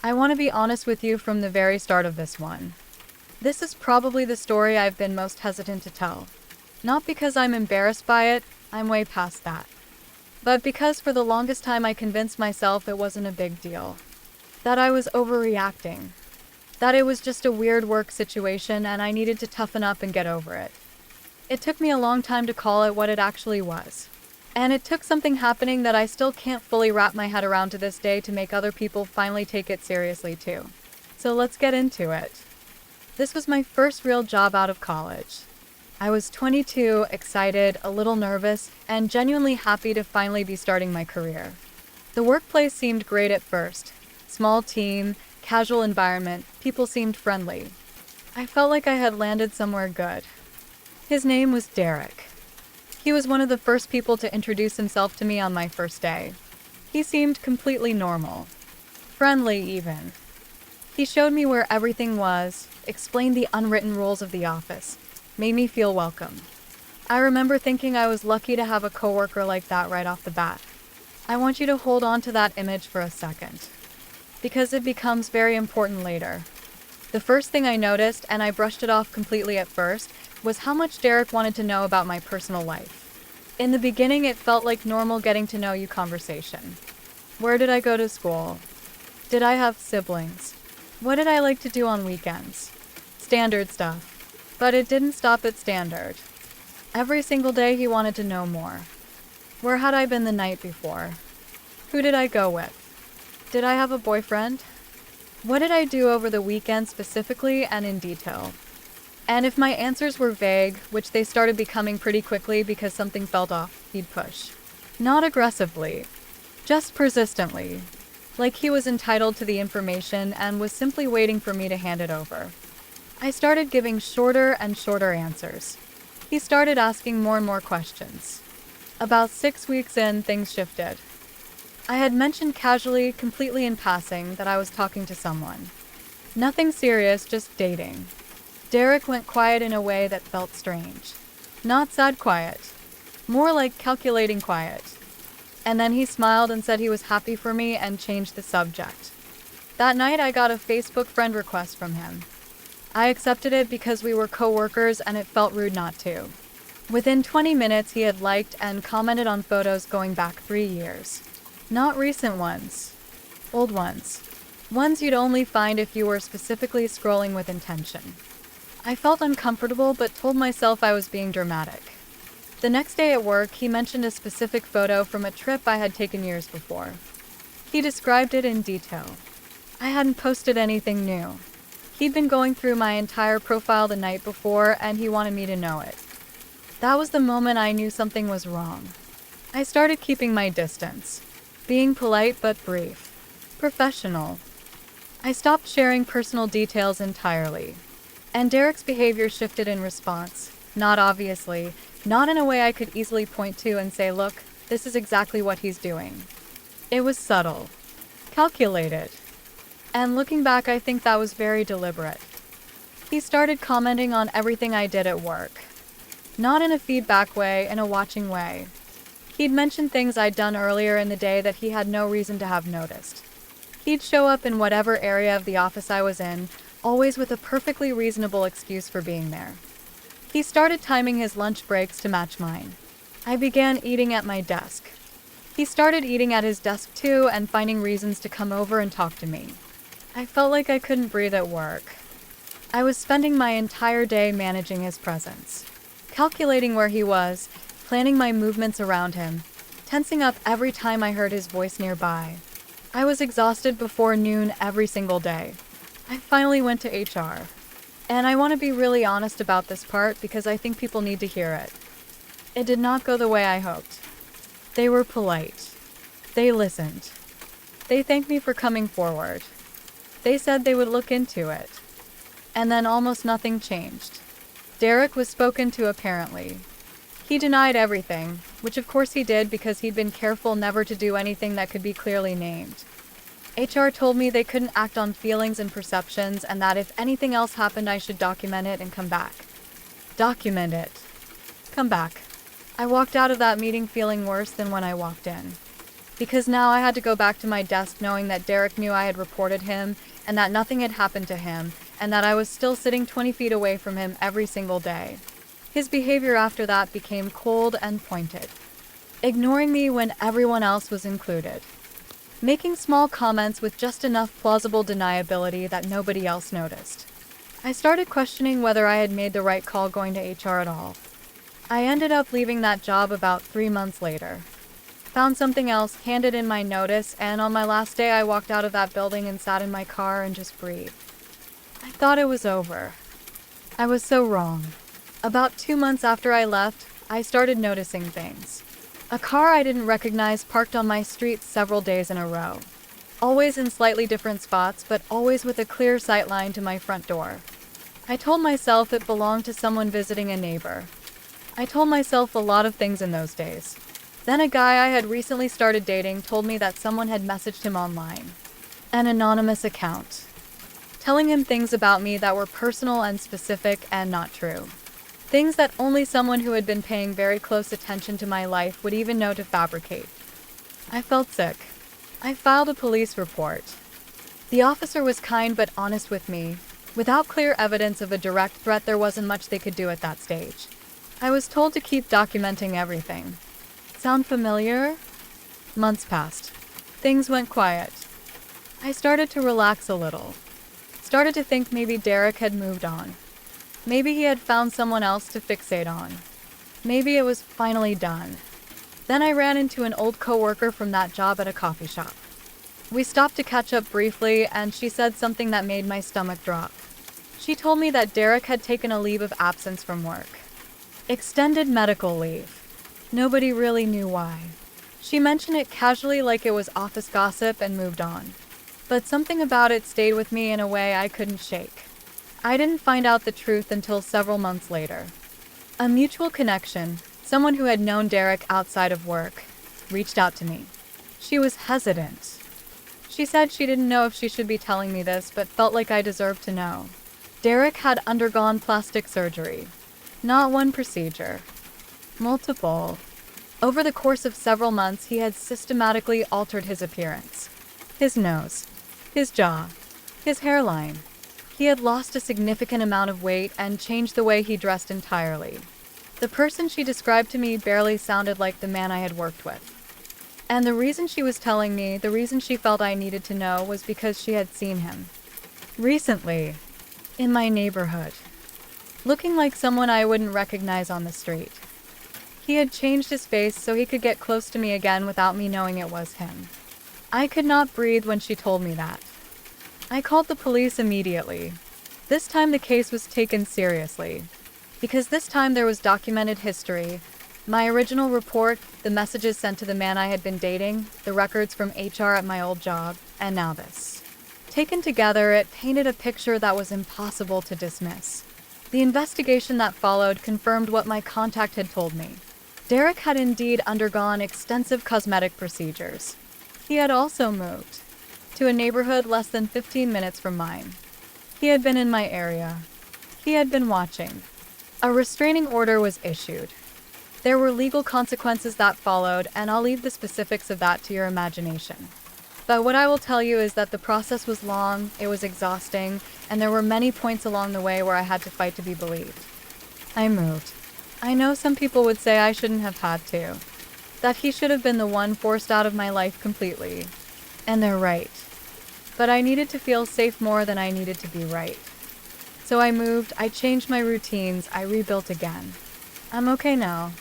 I want to be honest with you from the very start of this one. This is probably the story I've been most hesitant to tell. Not because I'm embarrassed by it, I'm way past that. But because for the longest time I convinced myself it wasn't a big deal. That I was overreacting. That it was just a weird work situation and I needed to toughen up and get over it. It took me a long time to call it what it actually was. And it took something happening that I still can't fully wrap my head around to this day to make other people finally take it seriously too. So let's get into it. This was my first real job out of college. I was 22, excited, a little nervous, and genuinely happy to finally be starting my career. The workplace seemed great at first. Small team, casual environment, people seemed friendly. I felt like I had landed somewhere good. His name was Derek. He was one of the first people to introduce himself to me on my first day. He seemed completely normal. Friendly, even. He showed me where everything was, explained the unwritten rules of the office, made me feel welcome. I remember thinking I was lucky to have a coworker like that right off the bat. I want you to hold on to that image for a second, because it becomes very important later. The first thing I noticed, and I brushed it off completely at first, was how much Derek wanted to know about my personal life. In the beginning, it felt like normal getting to know you conversation. Where did I go to school? Did I have siblings? What did I like to do on weekends? Standard stuff. But it didn't stop at standard. Every single day he wanted to know more. Where had I been the night before? Who did I go with? Did I have a boyfriend? What did I do over the weekend specifically and in detail? And if my answers were vague, which they started becoming pretty quickly because something felt off, he'd push. Not aggressively, just persistently. Like he was entitled to the information and was simply waiting for me to hand it over. I started giving shorter and shorter answers. He started asking more and more questions. About 6 weeks in, things shifted. I had mentioned casually, completely in passing, that I was talking to someone. Nothing serious, just dating. Derek went quiet in a way that felt strange. Not sad quiet. More like calculating quiet. And then he smiled and said he was happy for me and changed the subject. That night I got a Facebook friend request from him. I accepted it because we were coworkers and it felt rude not to. Within 20 minutes he had liked and commented on photos going back 3 years. Not recent ones. Old ones. Ones you'd only find if you were specifically scrolling with intention. I felt uncomfortable but told myself I was being dramatic. The next day at work, he mentioned a specific photo from a trip I had taken years before. He described it in detail. I hadn't posted anything new. He'd been going through my entire profile the night before and he wanted me to know it. That was the moment I knew something was wrong. I started keeping my distance. Being polite but brief. Professional. I stopped sharing personal details entirely. And Derek's behavior shifted in response. Not obviously, not in a way I could easily point to and say, look, this is exactly what he's doing. It was subtle. Calculated. And looking back, I think that was very deliberate. He started commenting on everything I did at work. Not in a feedback way, in a watching way. He'd mentioned things I'd done earlier in the day that he had no reason to have noticed. He'd show up in whatever area of the office I was in, always with a perfectly reasonable excuse for being there. He started timing his lunch breaks to match mine. I began eating at my desk. He started eating at his desk too and finding reasons to come over and talk to me. I felt like I couldn't breathe at work. I was spending my entire day managing his presence, calculating where he was, planning my movements around him, tensing up every time I heard his voice nearby. I was exhausted before noon every single day. I finally went to HR. And I want to be really honest about this part because I think people need to hear it. It did not go the way I hoped. They were polite. They listened. They thanked me for coming forward. They said they would look into it. And then almost nothing changed. Derek was spoken to apparently. He denied everything, which of course he did because he'd been careful never to do anything that could be clearly named. HR told me they couldn't act on feelings and perceptions and that if anything else happened I should document it and come back. Document it. Come back. I walked out of that meeting feeling worse than when I walked in. because now I had to go back to my desk knowing that Derek knew I had reported him and that nothing had happened to him and that I was still sitting 20 feet away from him every single day. His behavior after that became cold and pointed, ignoring me when everyone else was included, making small comments with just enough plausible deniability that nobody else noticed. I started questioning whether I had made the right call going to HR at all. I ended up leaving that job about 3 months later. Found something else, handed in my notice, and on my last day I walked out of that building and sat in my car and just breathed. I thought it was over. I was so wrong. About 2 months after I left, I started noticing things. A car I didn't recognize parked on my street several days in a row. Always in slightly different spots, but always with a clear sight line to my front door. I told myself it belonged to someone visiting a neighbor. I told myself a lot of things in those days. Then a guy I had recently started dating told me that someone had messaged him online. An anonymous account, telling him things about me that were personal and specific and not true. Things that only someone who had been paying very close attention to my life would even know to fabricate. I felt sick. I filed a police report. The officer was kind but honest with me. Without clear evidence of a direct threat, there wasn't much they could do at that stage. I was told to keep documenting everything. Sound familiar? Months passed. Things went quiet. I started to relax a little. Started to think maybe Derek had moved on. Maybe he had found someone else to fixate on. Maybe it was finally done. Then I ran into an old coworker from that job at a coffee shop. We stopped to catch up briefly, and she said something that made my stomach drop. She told me that Derek had taken a leave of absence from work. Extended medical leave. Nobody really knew why. She mentioned it casually like it was office gossip and moved on. But something about it stayed with me in a way I couldn't shake. I didn't find out the truth until several months later. A mutual connection, someone who had known Derek outside of work, reached out to me. She was hesitant. She said she didn't know if she should be telling me this, but felt like I deserved to know. Derek had undergone plastic surgery. Not one procedure. Multiple. Over the course of several months, he had systematically altered his appearance. His nose, his jaw, his hairline. He had lost a significant amount of weight and changed the way he dressed entirely. The person she described to me barely sounded like the man I had worked with. And the reason she was telling me, the reason she felt I needed to know, was because she had seen him. Recently. In my neighborhood. Looking like someone I wouldn't recognize on the street. He had changed his face so he could get close to me again without me knowing it was him. I could not breathe when she told me that. I called the police immediately. This time the case was taken seriously. Because this time there was documented history. My original report, the messages sent to the man I had been dating, the records from HR at my old job, and now this. Taken together, it painted a picture that was impossible to dismiss. The investigation that followed confirmed what my contact had told me. Derek had indeed undergone extensive cosmetic procedures. He had also moved to a neighborhood less than 15 minutes from mine. He had been in my area. He had been watching. A restraining order was issued. There were legal consequences that followed, and I'll leave the specifics of that to your imagination. But what I will tell you is that the process was long, it was exhausting, and there were many points along the way where I had to fight to be believed. I moved. I know some people would say I shouldn't have had to. That he should have been the one forced out of my life completely. And they're right. But I needed to feel safe more than I needed to be right. So I moved, I changed my routines, I rebuilt again. I'm okay now.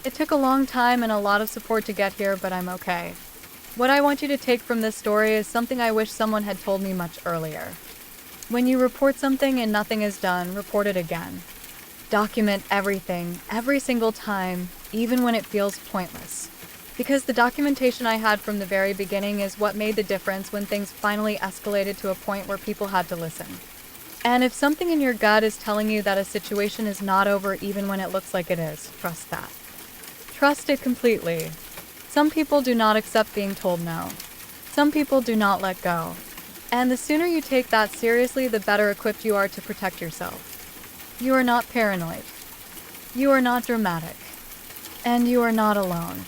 It took a long time and a lot of support to get here, but I'm okay. What I want you to take from this story is something I wish someone had told me much earlier. When you report something and nothing is done, report it again. Document everything, every single time, even when it feels pointless. Because the documentation I had from the very beginning is what made the difference when things finally escalated to a point where people had to listen. And if something in your gut is telling you that a situation is not over even when it looks like it is, trust that. Trust it completely. Some people do not accept being told no. Some people do not let go. And the sooner you take that seriously, the better equipped you are to protect yourself. You are not paranoid. You are not dramatic. And you are not alone.